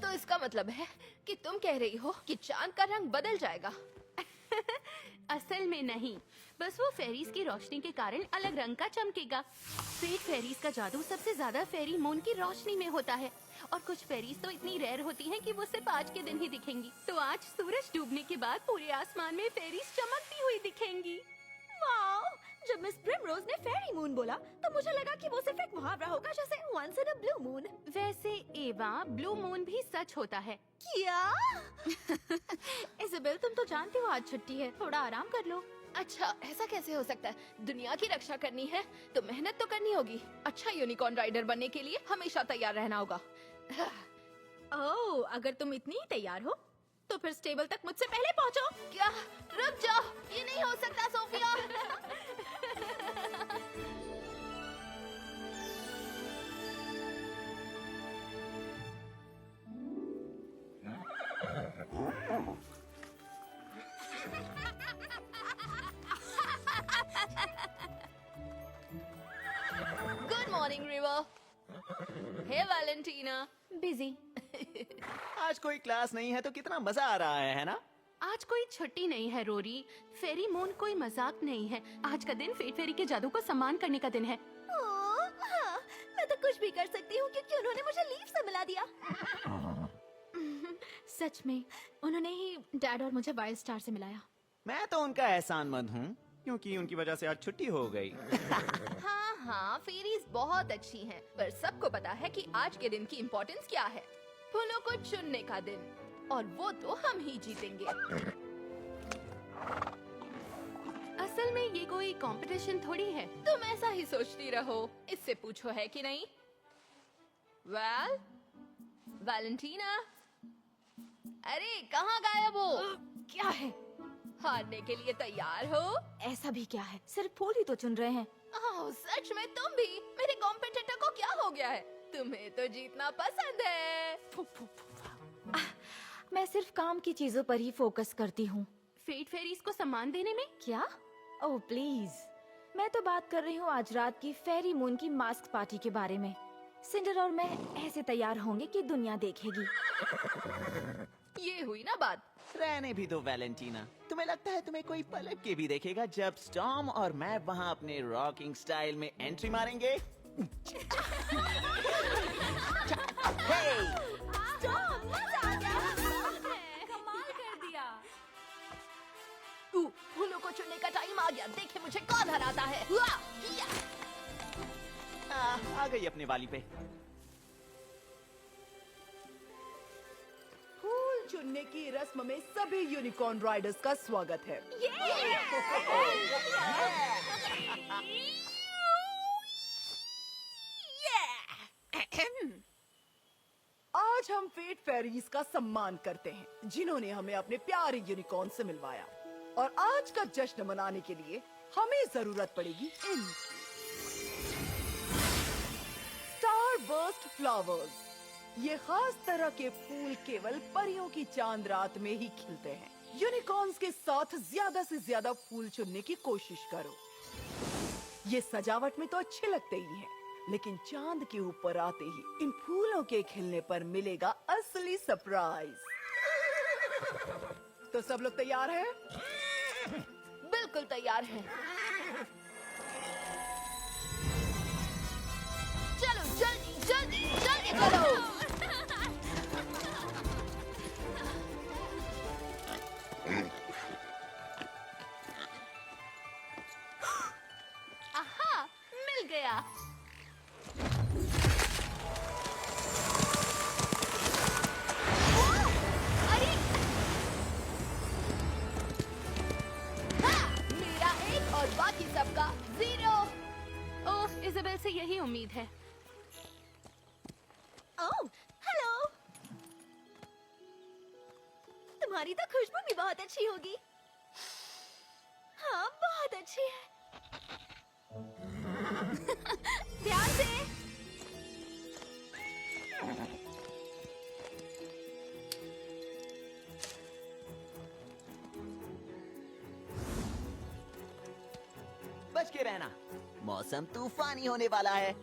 तो इसका मतलब है कि तुम कह रही हो कि चांद का रंग बदल जाएगा। असल में नहीं, बस वो फेरीज की रोशनी के कारण अलग रंग का चमकेगा। फेट फेरीज का जादू सबसे ज्यादा फेरी मून की रोशनी में होता है और कुछ फेरीज तो इतनी रेयर होती हैं कि वो सिर्फ आज के दिन ही दिखेंगी। तो आज सूरज डूबने के बाद पूरे आसमान में फेरीज चमकती हुई दिखेंगी। वाओ! जब मिस प्रिमरोज ने फेरी मून बोला तो मुझे लगा कि वो सिर्फ एक मुहावरा होगा जैसे once in a blue moon. वैसे एवा, ब्लू मून भी सच होता है। क्या? इज़ाबेल, तुम तो जानती हो आज छुट्टी है, थोड़ा आराम कर लो। अच्छा, ऐसा कैसे हो सकता है? दुनिया की रक्षा करनी है तो मेहनत तो करनी होगी। अच्छा यूनिकॉर्न राइडर बनने के लिए हमेशा तैयार रहना होगा। ओह, अगर तुम इतनी ही तैयार हो तो फिर स्टेबल तक मुझसे पहले पहुंचो। क्या? रुक जाओ, ये नहीं हो सकता Sophia. Good morning River. Hey Valentina. Busy. आज कोई क्लास नहीं है तो कितना मजा आ रहा है ना? आज कोई छुट्टी नहीं है रोरी। फेरी मून कोई मजाक नहीं है। आज का दिन फेट फेरी के जादू को सम्मान करने का दिन है। हाँ, मैं तो कुछ भी कर सकती हूँ क्योंकि उन्होंने मुझे लीव से मिला दिया। सच में, उन्होंने ही डैड और मुझे वाइल्ड स्टार से मिलाया। मैं तो उनका एहसानमंद हूँ क्योंकि उनकी वजह से आज छुट्टी हो गई। हाँ हाँ, फेरीज बहुत अच्छी हैं, पर सबको पता है कि आज के दिन की इम्पोर्टेंस क्या है। फूलों को चुनने का दिन, और वो तो हम ही जीतेंगे। असल में ये कोई कंपटीशन थोड़ी है। तुम ऐसा ही सोचती रहो, इससे पूछो है कि नहीं। वैलेंटीना, अरे कहाँ गायब हो? क्या है? हारने के लिए तैयार हो? ऐसा भी क्या है? सिर्फ फूल ही तो चुन रहे हैं। ओह, सच में तुम भी? मेरे कॉम्पिटिटर को क्या हो गया है? तुम्हें तो जीतना पसंद है। मैं सिर्फ काम की चीजों पर ही फोकस करती हूँ। फेट फेरीज को सम्मान देने में। क्या? ओह प्लीज, मैं तो बात कर रही हूँ आज रात की फेरी मून की मास्क पार्टी के बारे में। सिंडर और मैं ऐसे तैयार होंगे कि दुनिया देखेगी। ये हुई ना बात। रहने भी दो वैलेंटीना। तुम्हें लगता है तुम्हें कोई पलट के भी देखेगा जब स्टॉर्म और मैं वहाँ अपने रॉकिंग स्टाइल में एंट्री मारेंगे? हे! कमाल कर दिया। फूलों को चुनने का टाइम आ गया। देखे मुझे कौन हराता है। हुआ, किया। आ गई अपने वाली पे। फूल चुनने की रस्म में सभी यूनिकॉर्न राइडर्स का स्वागत है। आज हम फेट फेरीज का सम्मान करते हैं जिन्होंने हमें अपने प्यारे यूनिकॉर्न से मिलवाया, और आज का जश्न मनाने के लिए हमें जरूरत पड़ेगी इन स्टार बर्स्ट फ्लावर्स। ये खास तरह के फूल केवल परियों की चांद रात में ही खिलते हैं। यूनिकॉर्न्स के साथ ज्यादा से ज्यादा फूल चुनने की कोशिश करो। ये सजावट में तो अच्छे लगते ही हैं, लेकिन चांद के ऊपर आते ही इन फूलों के खिलने पर मिलेगा असली सरप्राइज। तो सब लोग तैयार हैं? बिल्कुल तैयार है। चलो जल्दी जल्दी जल्दी करो। आहा, मिल गया। अरे हाँ, मेरा एक और बाकी सबका 0। ओह, इज़ाबेल से यही उम्मीद है। ओह, हेलो। तुम्हारी तो खुशबू भी बहुत अच्छी होगी। हाँ, बहुत अच्छी है। ध्यान से। बच के रहना, मौसम तूफानी होने वाला है।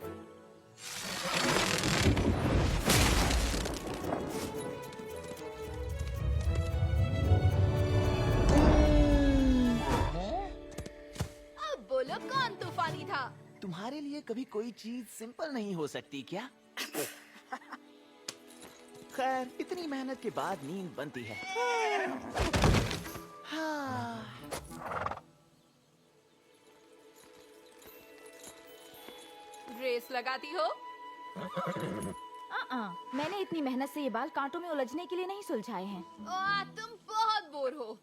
कभी कोई चीज सिंपल नहीं हो सकती क्या? खैर, इतनी मेहनत के बाद नींद बनती है। हाँ। रेस लगाती हो? मैंने इतनी मेहनत से ये बाल कांटों में उलझने के लिए नहीं सुलझाए हैं। तुम बहुत बोर हो।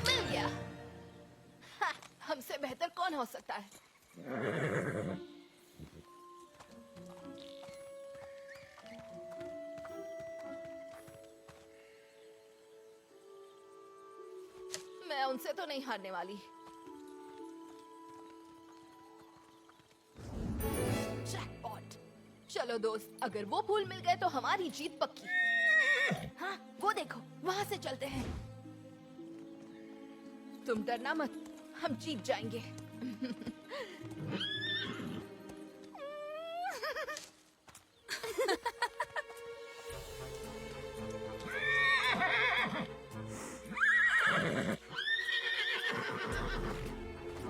मिल गया। हाँ, हमसे बेहतर कौन हो सकता है? मैं उनसे तो नहीं हारने वाली। जैकपॉट। चलो दोस्त, अगर वो फूल मिल गए तो हमारी जीत पक्की। हाँ, वो देखो, वहां से चलते हैं। तुम डरना मत, हम जीत जाएंगे।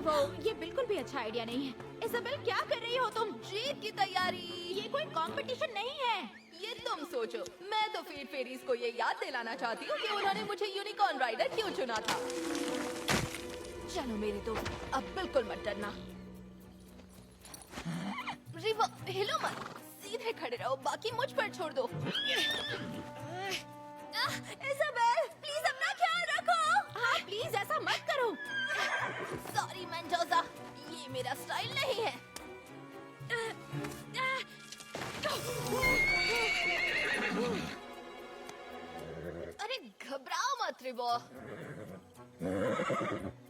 वो ये बिल्कुल भी अच्छा आइडिया नहीं है। इज़ाबेल, क्या कर रही हो तुम? जीत की तैयारी। ये कोई कंपटीशन नहीं है। ये तुम सोचो। मैं तो फीड फेरीज को ये याद दिलाना चाहती हूँ कि उन्होंने मुझे यूनिकॉर्न राइडर क्यों चुना था। चलो मेरे दोस्त, अब बिल्कुल मत डरना। रिवर, हिलो मत, सीधे खड़े रहो, बाकी मुझ पर छोड़ दो। इज़ाबेल, प्लीज अपना ख्याल रखो। हाँ, प्लीज ऐसा मत करो। सॉरी मेंडोजा, ये मेरा स्टाइल नहीं है। अरे घबराओ मत रिवो।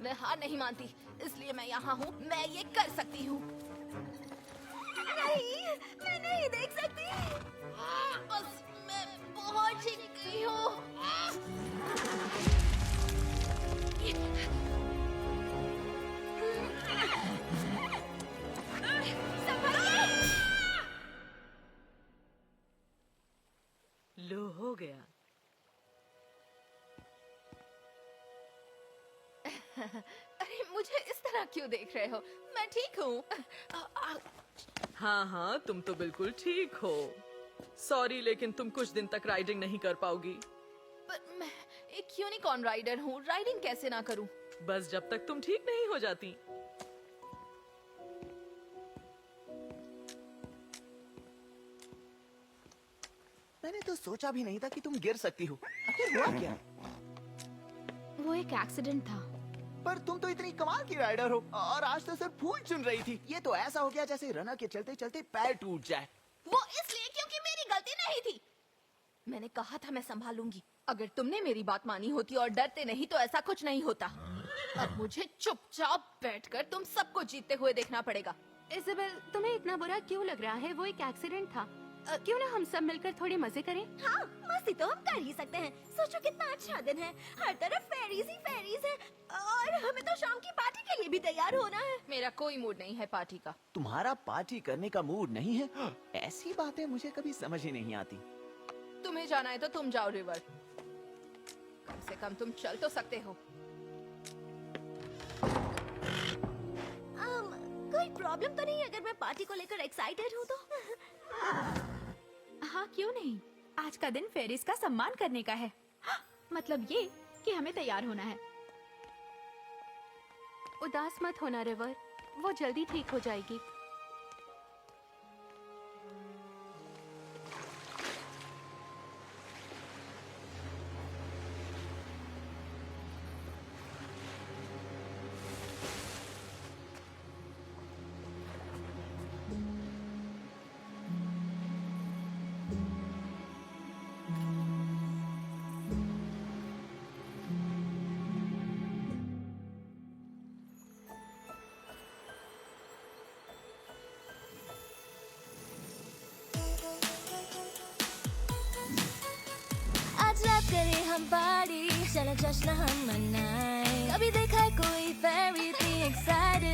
मैं हार नहीं मानती, इसलिए मैं यहाँ हूँ। मैं ये कर सकती हूँ। नहीं, मैं नहीं देख सकती। बस मैं पहुँच ही गई हूँ। लो, हो गया। अरे मुझे इस तरह क्यों देख रहे हो? मैं ठीक हूँ। हाँ हाँ, तुम तो बिल्कुल ठीक हो। सॉरी, लेकिन तुम कुछ दिन तक राइडिंग नहीं कर पाओगी। पर मैं एक यूनिकॉर्न राइडर हूँ, राइडिंग कैसे ना करूँ? बस जब तक तुम ठीक नहीं हो जाती। मैंने तो सोचा भी नहीं था कि तुम गिर सकती हो। आखिर हुआ क्या? वो एक एक्सीडेंट था। पर तुम तो इतनी कमाल की राइडर हो और आज तो सिर्फ फूल चुन रही थी। ये तो ऐसा हो गया जैसे रनर के चलते चलते पैर टूट जाए। वो इसलिए क्योंकि मेरी गलती नहीं थी। मैंने कहा था मैं संभालूंगी। अगर तुमने मेरी बात मानी होती और डरते नहीं तो ऐसा कुछ नहीं होता। अब मुझे चुपचाप बैठकर तुम सबको जीतते हुए देखना पड़ेगा। इज़ाबेल, तुम्हें इतना बुरा क्यों लग रहा है? वो एक एक्सीडेंट था। क्यों ना हम सब मिलकर थोड़े मजे करें? हाँ, मस्ती तो हम कर ही सकते हैं। सोचो कितना अच्छा दिन है, हर तरफ फेरीज ही फेरीज है और हमें तो शाम की पार्टी के लिए भी तैयार होना है। मेरा कोई मूड नहीं है पार्टी का। तुम्हारा पार्टी करने का मूड नहीं है? ऐसी बातें मुझे कभी समझ ही नहीं आती। तुम्हें जाना है तो तुम जाओ रिवर। कम से कम तुम चल तो सकते हो। कोई प्रॉब्लम तो नहीं अगर मैं पार्टी को लेकर एक्साइटेड हूँ तो? हाँ, क्यों नहीं। आज का दिन फेरिस का सम्मान करने का है। मतलब ये कि हमें तैयार होना है। उदास मत होना रिवर, वो जल्दी ठीक हो जाएगी। आज रात करें हम पार्टी, चलो जश्न हम मनाएं। कभी देखा है कोई फेरी, इतनी एक्साइटेड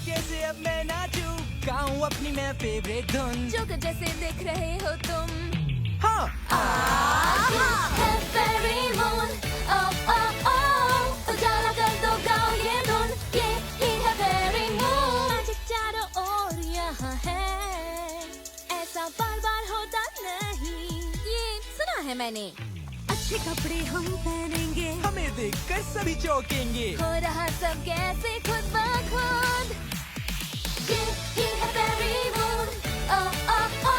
कैसे अब मैं नाचूं, गाऊं अपनी मैं फेवरेट धुन। जोकर जैसे देख रहे हो तुम। हाँ है फेरी मून, ओ ओ ओ, उजाला कर दो गाओ ये धुन, ये ही है फेरी मून। मैजिक चारों ओर यहाँ है, ऐसा बार बार होता नहीं, ये सुना है मैंने। अच्छे कपड़े हम पहनेंगे, हमें देखकर सभी चौंकेंगे। हो रहा सब कैसे खुद ब खुद, ये ही है फेरी मून, ओ ओ ओ,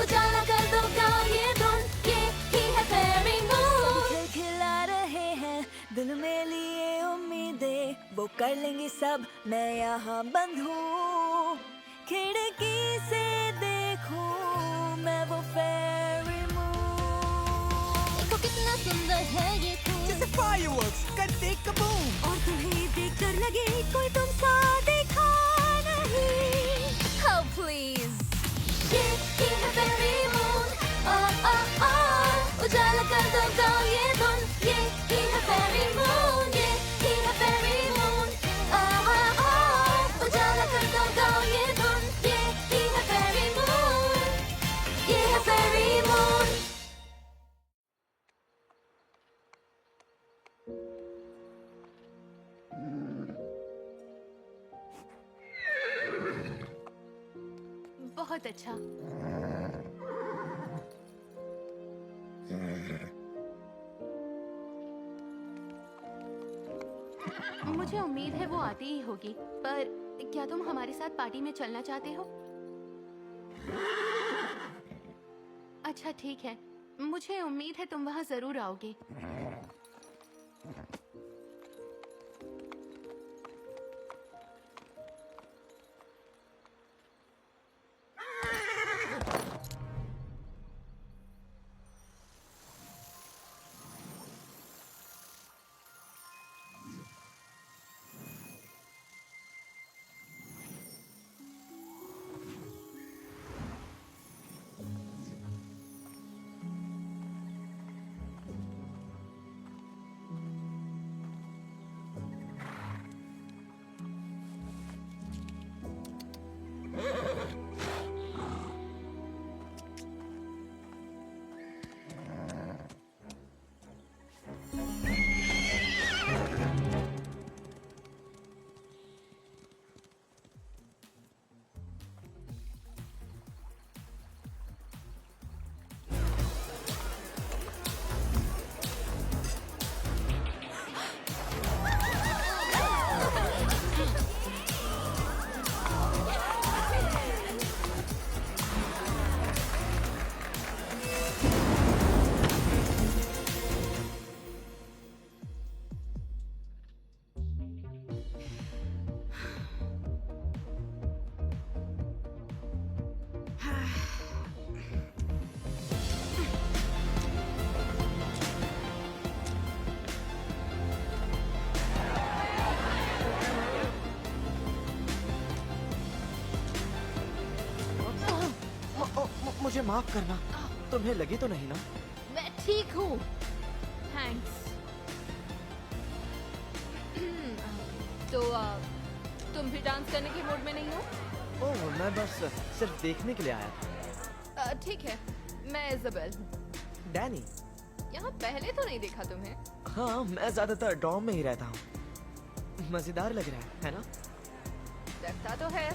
उजाला कर दो गाओ ये धुन, ये ही है फेरी मून। खेल खिला रहे हैं, दिल में लिए उम्मीदें, वो कर लेंगे सब, मैं यहाँ बंद हूँ। खिड़की से देखूं मैं वो फेरी मून। देखो कितना सुंदर है ये फूल, जैसे फायरवर्क्स करते कबूम। और तुम्हें देखकर लगे कोई तुम सा देखा नहीं। Oh please, ये ही है फेरी मून, ओ ओ ओ, उजाला कर दो गाओ ये धुन, ये ही है फेरी मून, ये ही है फेरी मून, ओ ओ ओ, उजाला कर दो गाओ ये धुन, ये ही है फेरी मून, ये है फेरी मून। बहुत अच्छा। मुझे उम्मीद है वो आती ही होगी, पर क्या तुम हमारे साथ पार्टी में चलना चाहते हो? अच्छा ठीक है, मुझे उम्मीद है तुम वहाँ जरूर आओगे। मुझे माफ करना, तुम्हें लगी तो नहीं ना? मैं ठीक हूँ। थैंक्स। तो तुम भी डांस करने के मूड में नहीं हो? ओह, मैं बस सिर्फ देखने के लिए आया था। ठीक है, मैं इज़ाबेल हूँ। डैनी। यहाँ पहले तो नहीं देखा तुम्हें। हाँ, मैं ज्यादातर डॉम में ही रहता हूँ। मजेदार लग रहा है ना? लगता तो है।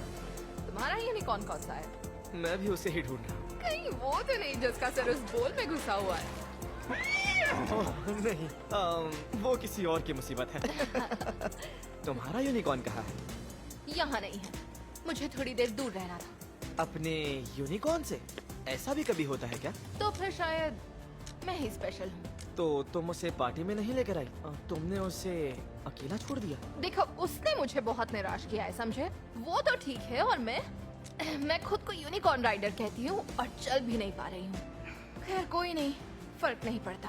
तुम्हारा यूनिकॉर्न कौन सा है? मैं भी उसे ही ढूंढ रहा हूँ। कहीं वो तो नहीं जिसका सर उस बोल में घुसा हुआ है? ओह, नहीं, वो किसी और की मुसीबत है। तुम्हारा यूनिकॉर्न कहाँ है? यहाँ नहीं है, मुझे थोड़ी देर दूर रहना था। अपने यूनिकॉर्न से? ऐसा भी कभी होता है क्या? तो फिर शायद मैं ही स्पेशल हूँ। तो तुम उसे पार्टी में नहीं लेकर आई? तुमने उसे अकेला छोड़ दिया? देखो, उसने मुझे बहुत निराश किया है, समझे? वो तो ठीक है, और मैं खुद को यूनिकॉर्न राइडर कहती हूँ और चल भी नहीं पा रही हूँ। खैर कोई नहीं, फर्क नहीं पड़ता।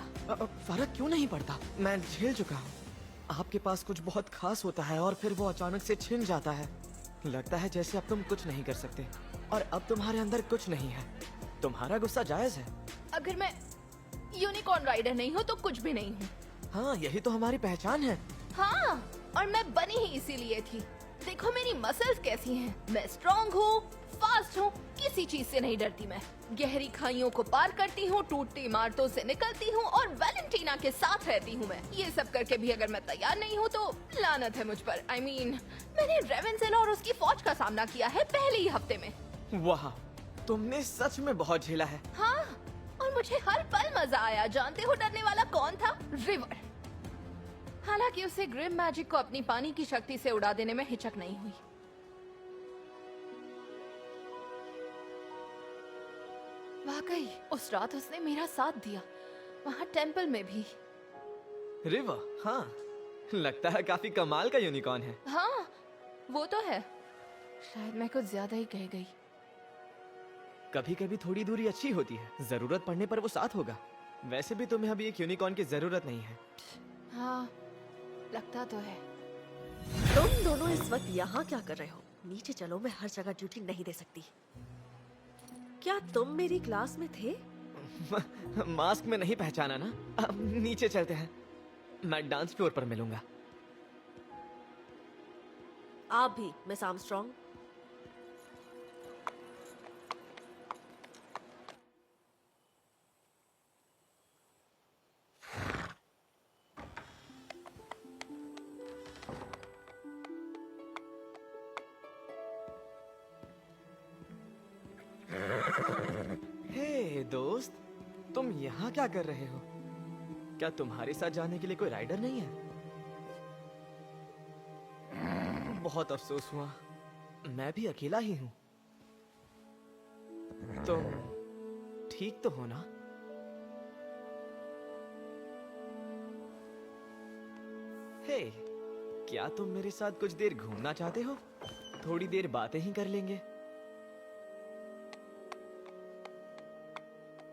फर्क क्यों नहीं पड़ता? मैं झेल चुका हूँ। आपके पास कुछ बहुत खास होता है और फिर वो अचानक से छिन जाता है। लगता है जैसे अब तुम कुछ नहीं कर सकते और अब तुम्हारे अंदर कुछ नहीं है। तुम्हारा गुस्सा जायज है। अगर मैं यूनिकॉर्न राइडर नहीं हूँ तो कुछ भी नहीं हूँ। हाँ, यही तो हमारी पहचान है। हाँ, और मैं बनी ही इसीलिए थी। देखो मेरी मसल्स कैसी हैं। मैं स्ट्रॉन्ग हूँ, फास्ट हूँ, किसी चीज से नहीं डरती मैं। गहरी खाइयों को पार करती हूँ, टूटती इमारतों से निकलती हूँ और वैलेंटीना के साथ रहती हूँ मैं। ये सब करके भी अगर मैं तैयार नहीं हूँ तो लानत है मुझ पर। I mean, मैंने रेवेंसेल और उसकी फौज का सामना किया है पहले ही हफ्ते में। वाह, तुमने सच में बहुत झेला है। हाँ, और मुझे हर पल मजा आया। जानते हो डरने वाला कौन था? रिवर। हालांकि उसे ग्रिम मैजिक को अपनी पानी की शक्ति से उड़ा देने में हिचक नहीं हुई। वाकई उस रात उसने मेरा साथ दिया, वहाँ टेंपल में भी। रिवर, हाँ, लगता है काफी कमाल का यूनिकॉर्न है। हाँ, वो तो है। शायद मैं कुछ ज्यादा ही कह गई। कभी कभी थोड़ी दूरी अच्छी होती है, जरूरत पड़ने पर वो साथ होगा। वैसे भी तुम्हें अभी एक यूनिकॉर्न की जरूरत नहीं है। हाँ, लगता तो है। तुम दोनों इस वक्त यहाँ क्या कर रहे हो? नीचे चलो, मैं हर जगह ड्यूटी नहीं दे सकती। क्या तुम मेरी क्लास में थे? मास्क में नहीं पहचाना ना? अब नीचे चलते हैं, मैं डांस फ्लोर पर मिलूंगा। आप भी, मिस आर्मस्ट्रॉन्ग। हे दोस्त, तुम यहाँ क्या कर रहे हो? क्या तुम्हारे साथ जाने के लिए कोई राइडर नहीं है? बहुत अफसोस हुआ, मैं भी अकेला ही हूँ। तुम ठीक तो हो ना? हे, क्या तुम मेरे साथ कुछ देर घूमना चाहते हो? थोड़ी देर बातें ही कर लेंगे।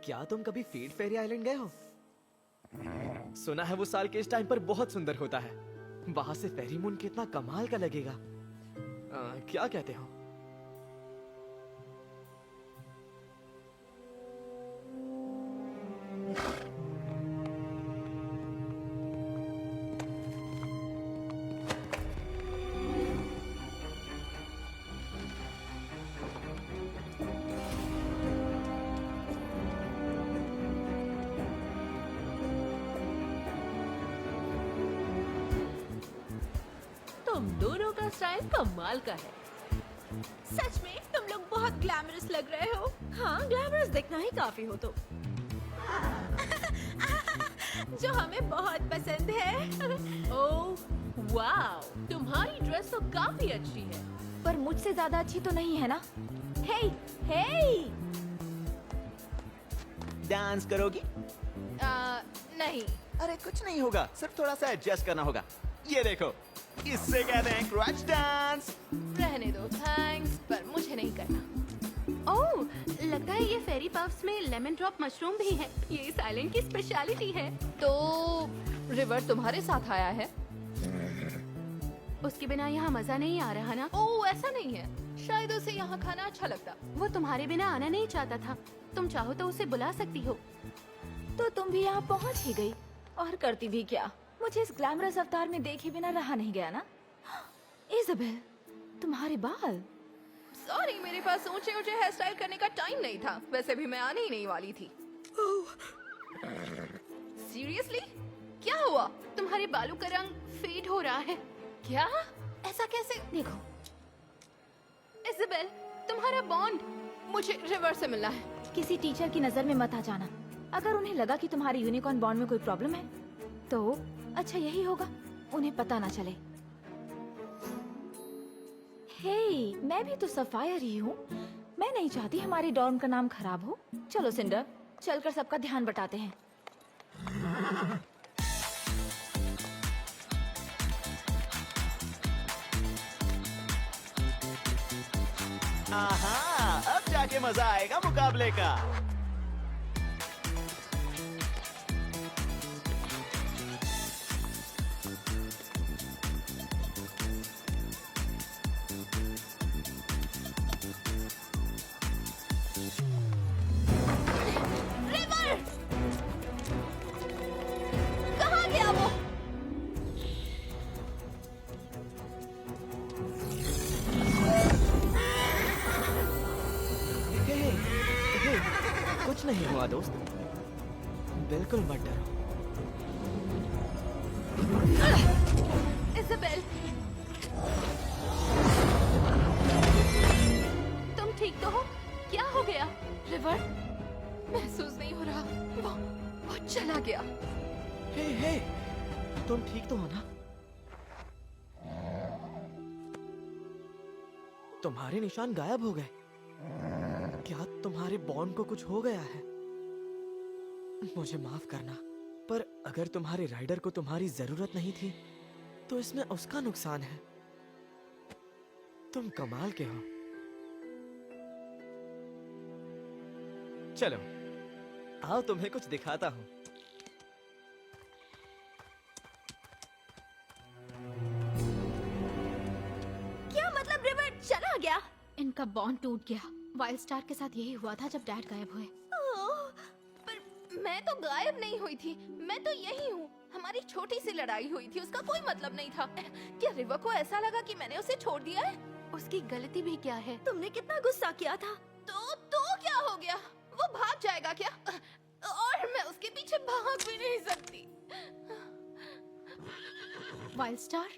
क्या तुम कभी फीड फेरी आइलैंड गए हो? सुना है वो साल के इस टाइम पर बहुत सुंदर होता है। वहां से फेरी मून कितना कमाल का लगेगा। क्या कहते हो? तुम दोनों का स्टाइल कमाल का है। सच में तुम लोग बहुत ग्लैमरस लग रहे हो। हाँ, ग्लैमरस दिखना ही काफी हो तो। जो हमें बहुत पसंद है। ओह वाओ, तुम्हारी ड्रेस तो काफी अच्छी है। पर मुझसे ज्यादा अच्छी तो नहीं है ना? हे, हे! डांस करोगी? नहीं। अरे कुछ नहीं होगा, सिर्फ थोड़ा सा एडजस्ट करना होगा। ये देखो, इससे कहते हैं क्रच डांस। रहने दो, थैंक्स, पर मुझे नहीं करना। ओह, लगता है ये फेरी पफ्स में लेमन ड्रॉप मशरूम भी है। ये इस आइलैंड की स्पेशलिटी है। तो रिवर तुम्हारे साथ आया है? उसके बिना यहाँ मजा नहीं आ रहा ना? ओह, ऐसा नहीं है। शायद उसे यहाँ खाना अच्छा लगता। वो तुम्हारे बिना आना नहीं चाहता था। तुम चाहो तो उसे बुला सकती हो। तो तुम भी यहाँ पहुँच ही गई, और करती भी क्या? मुझे इस ग्लैमरस अवतार में देखे बिना रहा नहीं गया ना। इज़ाबेल, तुम्हारे बाल। सॉरी, मेरे पास ऊंचे ऊंचे हेयर स्टाइल करने का टाइम नहीं था। वैसे भी मैं आने ही नहीं वाली थी। सीरियसली? क्या हुआ? तुम्हारे बालों का रंग फेड हो रहा है। क्या? ऐसा कैसे? देखो, इज़ाबेल, तुम्हारा बॉन्ड। मुझे रिवर से मिलना है। किसी टीचर की नजर में मत आ जाना। अगर उन्हें लगा कि तुम्हारे यूनिकॉर्न बॉन्ड में कोई प्रॉब्लम है, तो अच्छा यही होगा, उन्हें पता ना चले। हे, मैं भी तो सफायर ही हूँ। मैं नहीं चाहती हमारी डॉर्म का नाम खराब हो। चलो सिंडर, चलकर सबका ध्यान बटाते हैं। आहा, अब जाके मजा आएगा मुकाबले का। कहाँ गया वो? नहीं हुआ दोस्त, बिल्कुल मत डरो। इज़ाबेल, तुम ठीक तो हो? क्या हो गया? रिवर, महसूस नहीं हो रहा। वो चला गया। हे, तुम ठीक तो हो ना? तुम्हारे निशान गायब हो गए। क्या तुम्हारे बॉन्ड को कुछ हो गया है? मुझे माफ करना, पर अगर तुम्हारे राइडर को तुम्हारी जरूरत नहीं थी तो इसमें उसका नुकसान है। तुम कमाल के हो। चलो आओ तुम्हें कुछ दिखाता हूं। क्या मतलब रिवर चला गया? इनका बॉन्ड टूट गया। वाइल्ड स्टार के साथ यही हुआ था जब डैड गायब हुए। पर मैं तो गायब नहीं हुई थी, मैं तो यही हूँ। हमारी छोटी सी लड़ाई हुई थी, उसका कोई मतलब नहीं था। क्या रिवर को ऐसा लगा कि मैंने उसे छोड़ दिया है? उसकी गलती भी क्या है? तुमने कितना गुस्सा किया था। तो क्या हो गया? वो भाग जाएगा क्या? और मैं उसके पीछे भाग भी नहीं सकती। Wild star?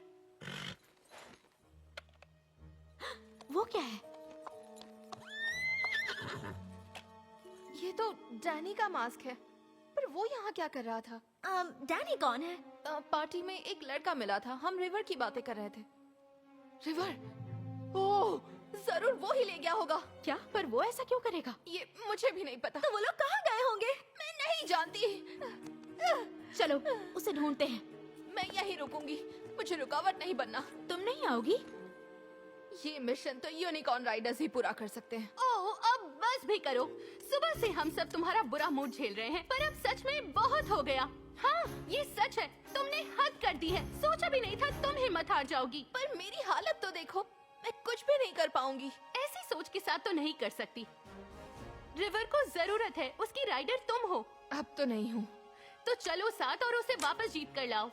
वो क्या है? ये तो डैनी का मास्क है, पर वो यहाँ क्या कर रहा था? डैनी कौन है? पार्टी में एक लड़का मिला था, हम रिवर की बातें कर रहे थे। रिवर? ओह, जरूर वो ही ले गया होगा। क्या? पर वो ऐसा क्यों करेगा? ये मुझे भी नहीं पता। तो वो लोग कहाँ गए होंगे? मैं नहीं जानती। चलो उसे ढूंढते हैं। मैं यहीं रुकूंगी, मुझे रुकावट नहीं बनना। तुम नहीं आओगी? ये मिशन तो यूनिकॉर्न राइडर्स ही पूरा कर सकते हैं। ओह, अब बस भी करो। सुबह से हम सब तुम्हारा बुरा मूड झेल रहे हैं, पर अब सच में बहुत हो गया। हाँ, ये सच है, तुमने हद कर दी है। सोचा भी नहीं था तुम हिम्मत हार जाओगी। पर मेरी हालत तो देखो, मैं कुछ भी नहीं कर पाऊंगी। ऐसी सोच के साथ तो नहीं कर सकती। रिवर को जरूरत है, उसकी राइडर तुम हो। अब तो नहीं हूँ। तो चलो साथ और उसे वापस जीत कर लाओ।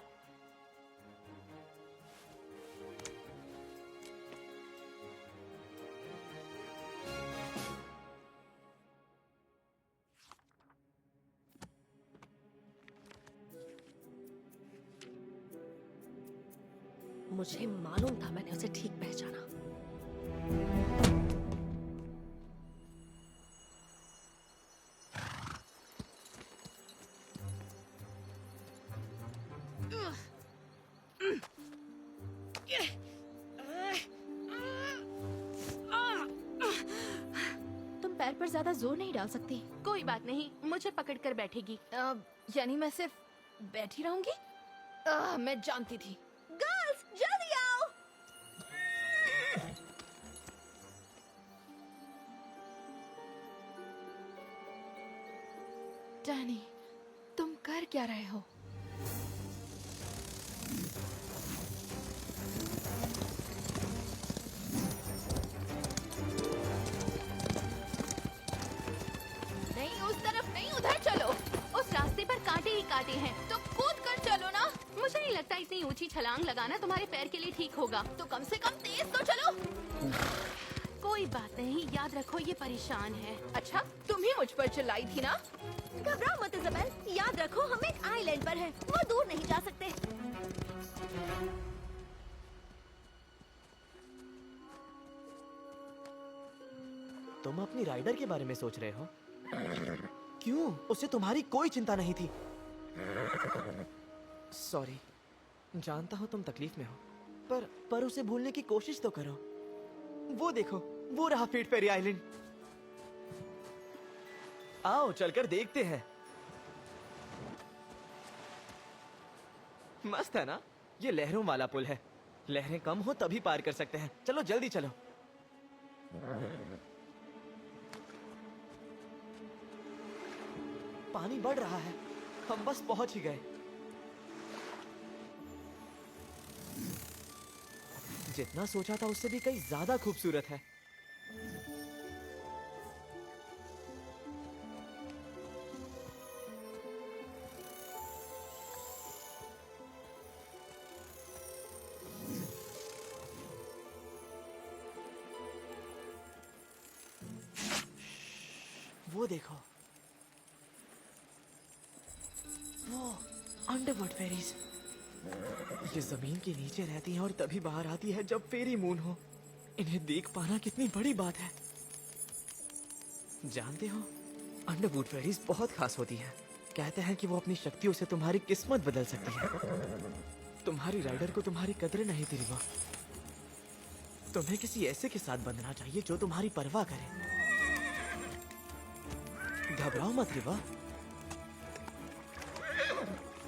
मुझे मालूम था, मैंने उसे ठीक पहचाना। तुम पैर पर ज्यादा जोर नहीं डाल सकती। कोई बात नहीं, मुझे पकड़ कर बैठेगी। यानी मैं सिर्फ बैठी रहूंगी? मैं जानती थी। गर्ल्स, जल्दी आओ। डैनी, तुम कर क्या रहे हो? नहीं, उस तरफ नहीं, उधर चलो। उस रास्ते पर कांटे ही कांटे हैं। तो कूद कर चलो ना। मुझे नहीं लगता इतनी ऊंची छलांग लगाना तुम्हारे पैर के लिए ठीक होगा। तो कम से कम तेज तो चलो। कोई बात नहीं, याद रखो ये परेशान है। अच्छा, तुम ही मुझ पर चिल्लाई थी ना? घबराओ मत इज़ाबेल, याद रखो हम एक आइलैंड पर हैं, वो दूर नहीं जा सकते। तुम अपनी राइडर के बारे में सोच रहे हो? क्यों? उसे तुम्हारी कोई चिंता नहीं थी। सॉरी, जानता हूँ तुम तकलीफ में हो, पर उसे भूलने की कोशिश तो करो। वो देखो, वो रहा फीट फेरी आइलैंड। आओ चलकर देखते हैं। मस्त है ना? ये लहरों वाला पुल है। लहरें कम हो तभी पार कर सकते हैं। चलो जल्दी चलो। पानी बढ़ रहा है, हम बस पहुंच ही गए। जितना सोचा था उससे भी कहीं ज्यादा खूबसूरत है। वो देखो, अंडरवुड फेरीज। ये जमीन के नीचे रहती हैं और तभी बाहर आती है जब फेरी मून हो। इन्हें देख पाना कितनी बड़ी बात है। जानते हो, अंडरवुड फेरीज बहुत खास होती हैं। कहते हैं कि वो अपनी शक्तियों से तुम्हारी किस्मत बदल सकती है। तुम्हारी राइडर को तुम्हारी कदर नहीं थी रिवा। तुम्हें किसी ऐसे के साथ बंधना चाहिए जो तुम्हारी परवाह करे। घबराओ मत रिवा।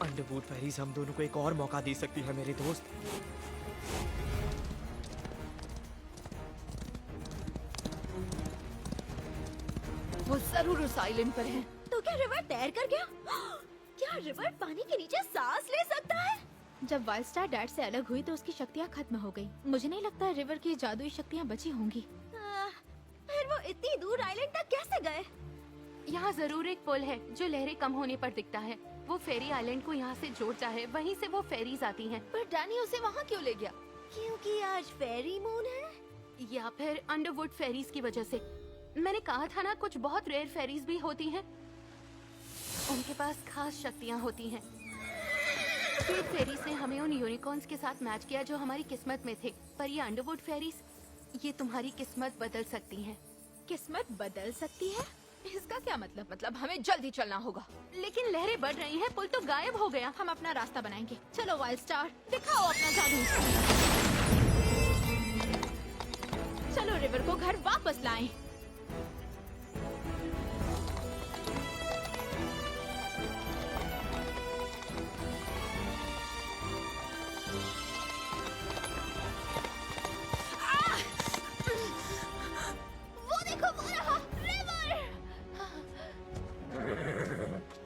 अंडरवुड फेरीज हम दोनों को एक और मौका दे सकती है मेरे दोस्त। वो जरूर उस आइलैंड पर है। तो क्या रिवर तैर कर गया? क्या रिवर पानी के नीचे सांस ले सकता है? जब वाइल्ड स्टार डैड से अलग हुई तो उसकी शक्तियाँ खत्म हो गई। मुझे नहीं लगता रिवर की जादुई शक्तियाँ बची होंगी। फिर वो इतनी दूर आइलैंड तक कैसे गए? यहाँ जरूर एक पुल है जो लहरें कम होने पर दिखता है। वो फेरी आइलैंड को यहाँ से जोड़ता है। वहीं से वो फेरीज आती हैं। पर डैनी उसे वहाँ क्यों ले गया? क्योंकि आज फेरी मून है। या फिर अंडरवुड फेरीज की वजह से। मैंने कहा था ना, कुछ बहुत रेयर फेरीज भी होती हैं। उनके पास खास शक्तियाँ होती हैं। फिर फेरीज ने हमें उन यूनिकॉर्न्स के साथ मैच किया जो हमारी किस्मत में थे। पर ये अंडरवुड फेरीज, ये तुम्हारी किस्मत बदल सकती हैं। किस्मत बदल सकती है? इसका क्या मतलब? मतलब हमें जल्दी चलना होगा। लेकिन लहरें बढ़ रही हैं, पुल तो गायब हो गया। हम अपना रास्ता बनाएंगे। चलो वाइल्ड स्टार, दिखाओ अपना जादू। चलो रिवर को घर वापस लाएं। वो देखो, वो रहा रिवर।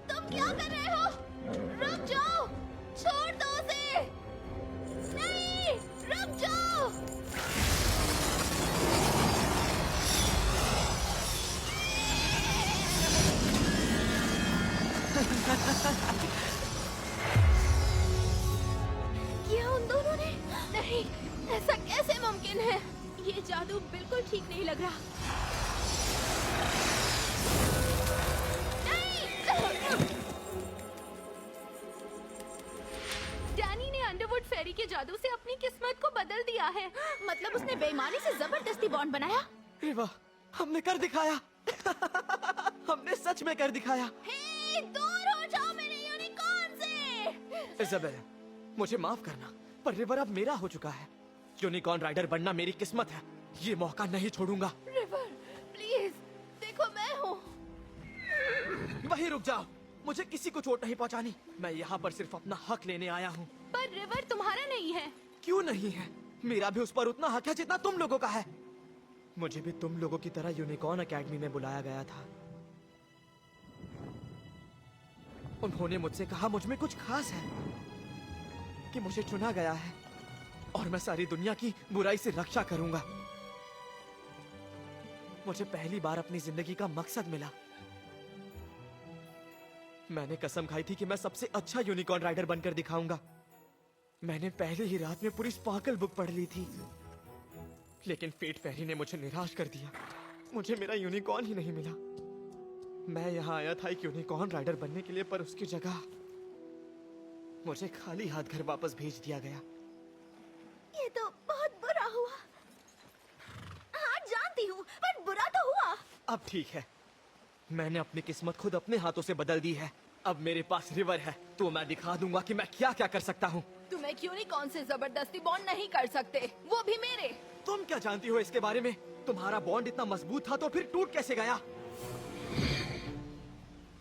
तुम क्या कर रहे हो? रुक जाओ, छोड़ दो उसे। नहीं, रुक जाओ। क्या उन दोनों ने? नहीं, ऐसा कैसे मुमकिन है? ये जादू बिल्कुल ठीक नहीं लग रहा। डैनी ने अंडरवुड फेरी के जादू से अपनी किस्मत को बदल दिया है। मतलब उसने बेईमानी से जबरदस्ती बॉन्ड बनाया। रिवा, हमने कर दिखाया। हमने सच में कर दिखाया। हे, दूर हो जाओ मेरे यूनिकॉर्न से। इज़ाबेल, मुझे माफ करना, पर रिवर अब मेरा हो चुका है। यूनिकॉर्न राइडर बनना मेरी किस्मत है। ये मौका नहीं छोड़ूंगा। रिवर, प्लीज, देखो मैं हूँ। वहीं रुक जाओ। मुझे किसी को चोट नहीं पहुंचानी। मैं यहाँ पर सिर्फ अपना हक लेने आया हूँ। पर रिवर तुम्हारा नहीं है। क्यों नहीं है? मेरा भी उस पर उतना हक है जितना तुम लोगों का है। मुझे भी तुम लोगों की तरह यूनिकॉर्न एकेडमी में बुलाया गया था। उन्होंने मुझसे कहा मुझ में कुछ खास है, कि मुझे चुना गया है और मैं सारी दुनिया की बुराई से रक्षा करूंगा। मुझे पहली बार अपनी जिंदगी का मकसद मिला। मैंने कसम खाई थी कि मैं सबसे अच्छा यूनिकॉर्न राइडर बनकर दिखाऊंगा। मैंने पहले ही रात में पूरी स्पार्कल बुक पढ़ ली थी, लेकिन फेट फेरी ने मुझे निराश कर दिया। मुझे मेरा यूनिकॉर्न ही नहीं मिला। मैं यहाँ आया था एक यूनिकॉर्न राइडर बनने के लिए, पर उसकी जगह मुझे खाली हाथ घर वापस भेज दिया गया। ये तो बहुत बुरा हुआ। हाँ जानती हूँ, पर बुरा तो हुआ। अब ठीक है, मैंने अपनी किस्मत खुद अपने हाथों से बदल दी है। अब मेरे पास रिवर है, तो मैं दिखा दूंगा कि मैं क्या क्या कर सकता हूँ। तुम एक यूनिकॉर्न से जबरदस्ती बॉन्ड नहीं कर सकते, वो भी मेरे। तुम क्या जानती हो इसके बारे में? तुम्हारा बॉन्ड इतना मजबूत था तो फिर टूट कैसे गया?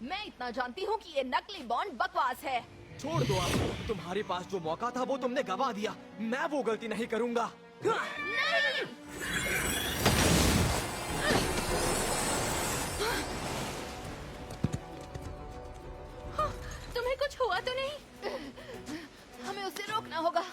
मैं इतना जानती हूँ कि ये नकली बॉन्ड बकवास है। छोड़ दो आप। तुम्हारे पास जो मौका था वो तुमने गवा दिया। मैं वो गलती नहीं करूंगा। नहीं! तुम्हें कुछ हुआ तो नहीं? हमें उसे रोकना होगा।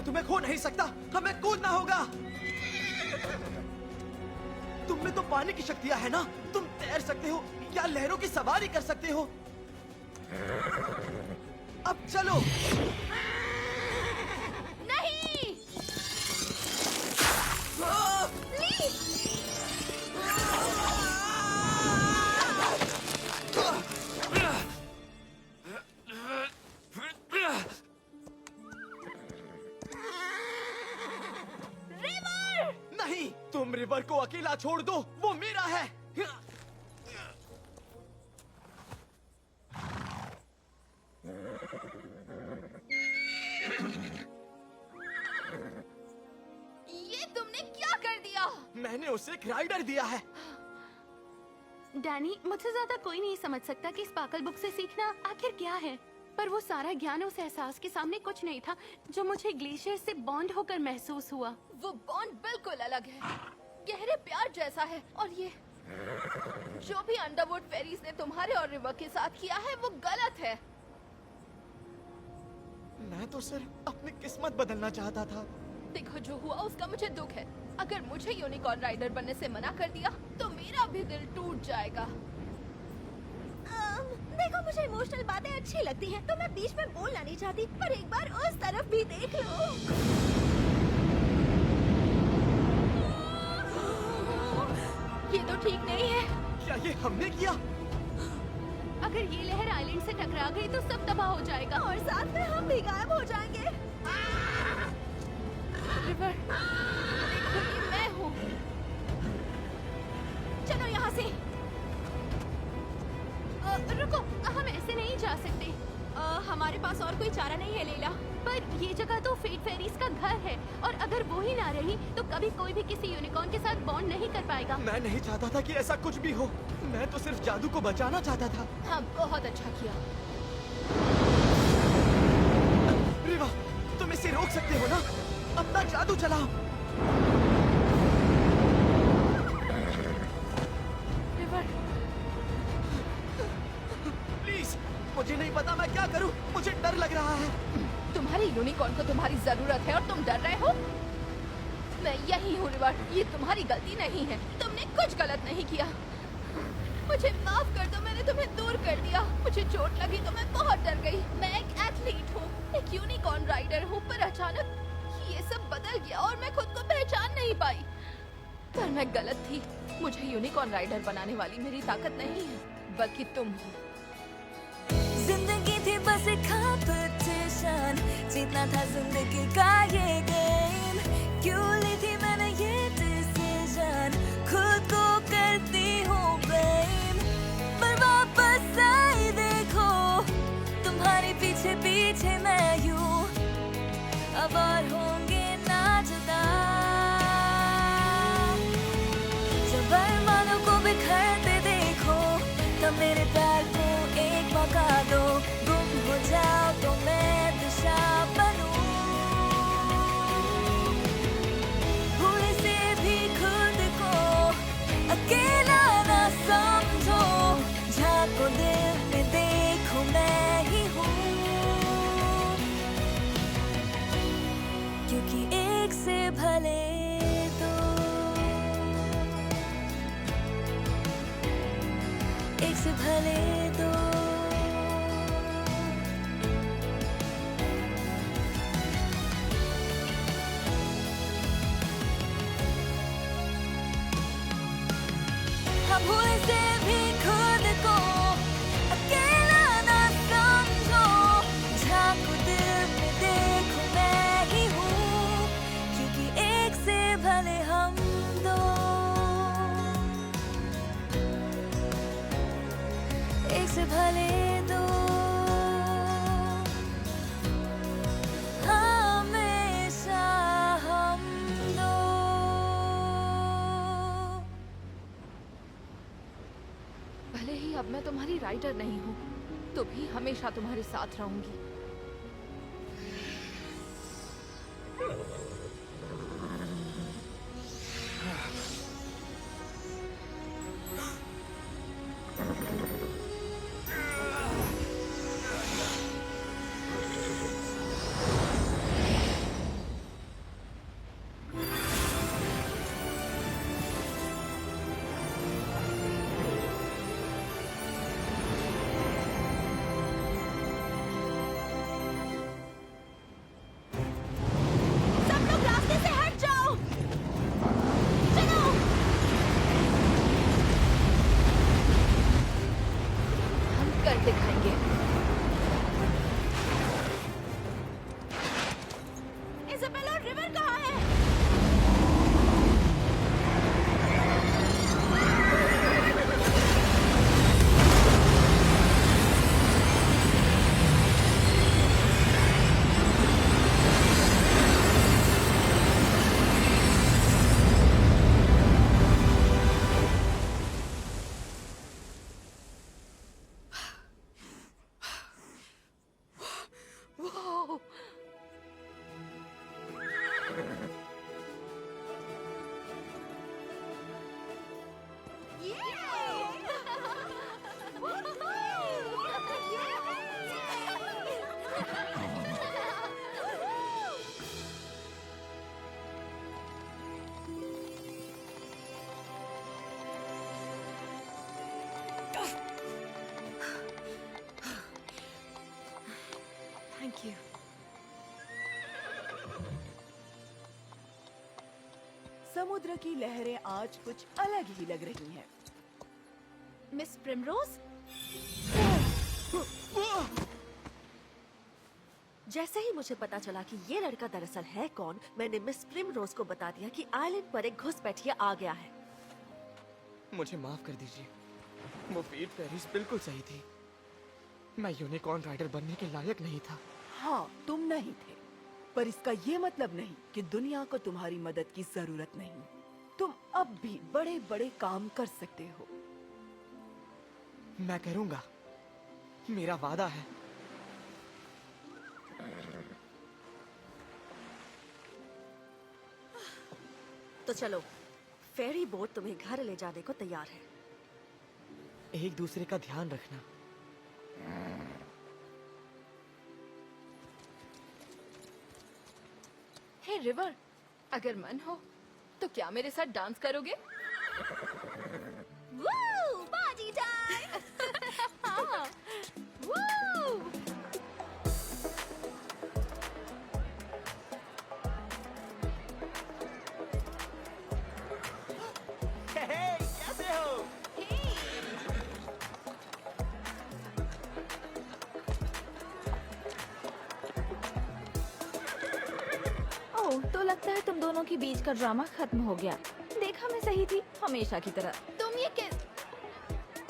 मैं तुम्हें खो नहीं सकता, हमें कूदना होगा। तुम में तो पानी की शक्तियां है ना, तुम तैर सकते हो या लहरों की सवारी कर सकते हो। अब चलो। नहीं, नहीं, तुम रिवर को अकेला छोड़ दो, वो मेरा है। ये तुमने क्या कर दिया? मैंने उसे एक राइडर दिया है। डैनी, मुझसे ज्यादा कोई नहीं समझ सकता कि स्पार्कल बुक से सीखना आखिर क्या है। पर वो सारा ज्ञान उस एहसास के सामने कुछ नहीं था जो मुझे ग्लेशियर से बॉन्ड होकर महसूस हुआ। वो बॉन्ड बिल्कुल अलग है, गहरे प्यार जैसा है। और ये जो भी अंडरवुड फेरीज ने तुम्हारे और रिवर के साथ किया है वो गलत है। मैं तो सिर्फ अपनी किस्मत बदलना चाहता था। देखो, जो हुआ उसका मुझे दुख है। अगर मुझे यूनिकॉर्न राइडर बनने से मना कर दिया तो मेरा भी दिल टूट जाएगा। देखो, मुझे इमोशनल बातें अच्छी लगती हैं, तो मैं बीच में बोलना नहीं चाहती, पर एक बार उस तरफ भी देख लो। ये तो ठीक नहीं है। क्या ये हमने किया? अगर ये लहर आइलैंड से टकरा गई तो सब तबाह हो जाएगा। और साथ में हम भी गायब हो जाएंगे। रिवर, देखो ये मैं हूँ। चलो यहाँ से। रुको, हम ऐसे नहीं जा सकते। हमारे पास और कोई चारा नहीं है लैला। पर ये जगह तो फेट फेरीज का घर है, और अगर वो ही ना रही तो कभी कोई भी किसी यूनिकॉर्न के साथ बॉन्ड नहीं कर पाएगा। मैं नहीं चाहता था कि ऐसा कुछ भी हो। मैं तो सिर्फ जादू को बचाना चाहता था। हाँ, बहुत अच्छा किया। रिवा, तुम इसे रोक सकते हो ना? अपना जादू चलाओ। रिवर, प्लीज, मुझे नहीं पता मैं क्या करूं। मुझे डर लग रहा है। तुम्हारे यूनिकॉर्न को तुम्हारी जरूरत है और तुम डर रहे हो? मैं यही हूँ रिवर, ये तुम्हारी गलती नहीं है। तुमने कुछ गलत नहीं किया। मुझे माफ कर दो, मैंने तुम्हें दूर कर दिया। मुझे चोट लगी तो मैं बहुत डर गई। मैं एक एथलीट हूँ, एक यूनिकॉर्न राइडर हूँ, पर अचानक ये सब बदल गया और मैं खुद को पहचान नहीं पाई। पर मैं गलत थी। मुझे यूनिकॉर्न राइडर बनाने वाली मेरी ताकत नहीं है, बल्कि तुम हो। जिंदगी थी बस एक कंपटीशन, जीतना था जिंदगी का ये गेम। क्यों ली थी मैंने ये डिसीजन, खुद को करती हूँ ब्लेम। पर वापस आई देखो, तुम्हारे पीछे पीछे मैं यूं। अब और होंगे ना जुदा, जब अरमानों को बिखरते देखो, तब मेरे प्यार को एक मौका दो। गुम हो जाओ तो मैं दिशा बनूं, भूल से भी खुद को अकेला ना समझो। झांको दिल में देखो मैं ही हूँ, क्योंकि एक से भले दो, एक से भले दो। हम भूल से भी खुद को अकेला ना समझो। झांको दिल में देखो मैं ही हूँ, क्योंकि एक से भले हम दो, एक से भले दो। हमेशा हम दो। भले ही अब मैं तुम्हारी राइडर नहीं हूँ, तो भी हमेशा तुम्हारे साथ रहूंगी। कमाल दिखाएंगे। इज़ाबेल और रिवर कहाँ है? Thank you. समुद्र की लहरें आज कुछ अलग ही लग रही हैं। Miss primrose? जैसे ही मुझे पता चला कि ये लड़का दरअसल है कौन, मैंने मिस प्रिमरोज को बता दिया कि आइलैंड पर एक घुसपैठिया आ गया है। मुझे माफ कर दीजिए, वो फीड फेरीज बिल्कुल सही थी। मैं यूनिकॉर्न राइडर बनने के लायक नहीं था। हाँ, तुम नहीं थे, पर इसका ये मतलब नहीं कि दुनिया को तुम्हारी मदद की जरूरत नहीं। तुम अब भी बड़े बड़े काम कर सकते हो। मैं करूंगा, मेरा वादा है। तो चलो, फेरी बोट तुम्हें घर ले जाने को तैयार है। एक दूसरे का ध्यान रखना। हे रिवर, अगर मन हो तो क्या मेरे साथ डांस करोगे? Woo! Party time! हाँ, woo! हे, कैसे हो? ओह, तो लगता है तुम दोनों के बीच का ड्रामा खत्म हो गया। देखा मैं सही थी, हमेशा की तरह। तुम ये किस?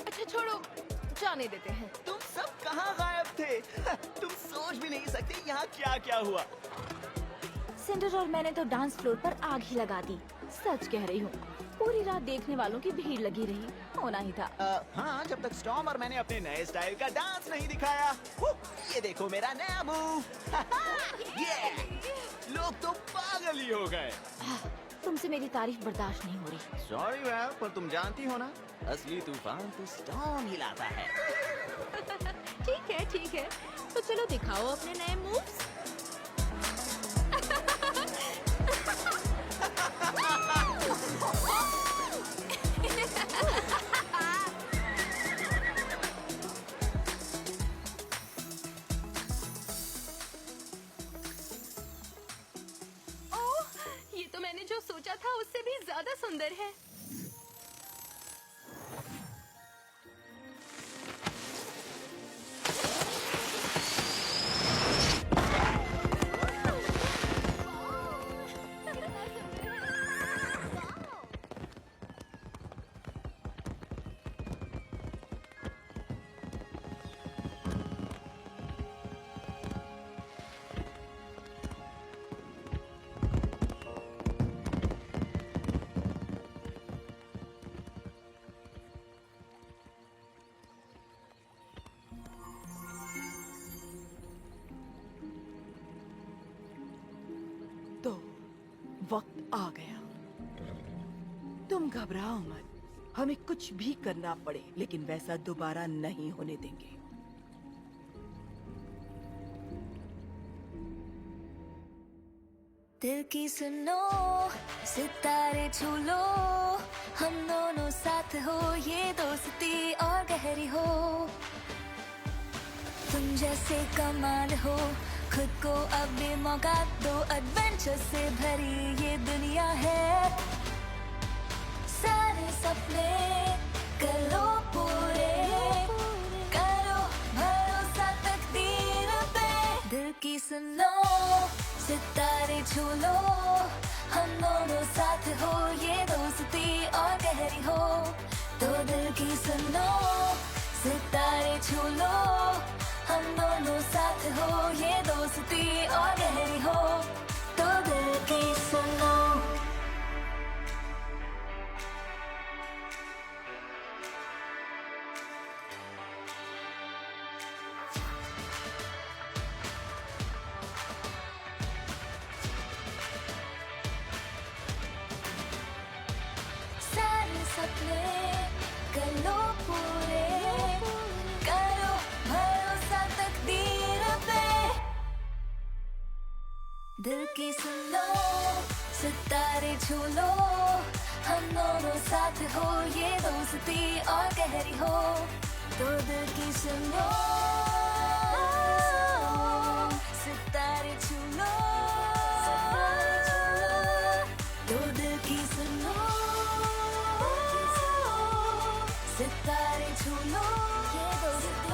अच्छा छोड़ो, जाने देते हैं। तुम सब कहाँ गायब थे? तुम सोच भी नहीं सकते यहाँ क्या क्या हुआ। सिंडर और मैंने तो डांस फ्लोर पर आग ही लगा दी। सच कह रही हूँ, पूरी रात देखने वालों की भीड़ लगी रही। होना ही था। हाँ, जब तक स्टॉर्म और मैंने अपने नए स्टाइल का डांस नहीं दिखाया। ये देखो मेरा नया मूव। लोग तो पागल ही हो गए। तुमसे मेरी तारीफ बर्दाश्त नहीं हो रही। सॉरी वेल, पर तुम जानती हो ना, असली तूफान तो स्टॉर्म ही लाता है। ठीक है, तो चलो दिखाओ अपने नए मूव्स। ओह, ये तो मैंने जो सोचा था उससे भी ज्यादा सुंदर है। तो वक्त आ गया। तुम घबराओ मत, हमें कुछ भी करना पड़े, लेकिन वैसा दोबारा नहीं होने देंगे। दिल की सुनो, सितारे छू लो, हम दोनों साथ हो, ये दोस्ती और गहरी हो। तुम जैसे कमाल हो, खुद को अब भी मौका दो, एडवेंचर से भरी ये दुनिया है। सारे सपने कर लो पूरे, करो की सुनो सितारे छू लो हम दोनों साथ हो ये दोस्ती और गहरी हो तो दिल की सुनो सारे सपने कर लो पूरे करो भरोसा तकदीर पे दिल की सुनो सितारे छू लो हम दोनों साथ हो ये दोस्ती और गहरी हो तो दिल की सुनो सितारे छू लो तो दिल की सुनो सितारे छू लो ये दोस्ती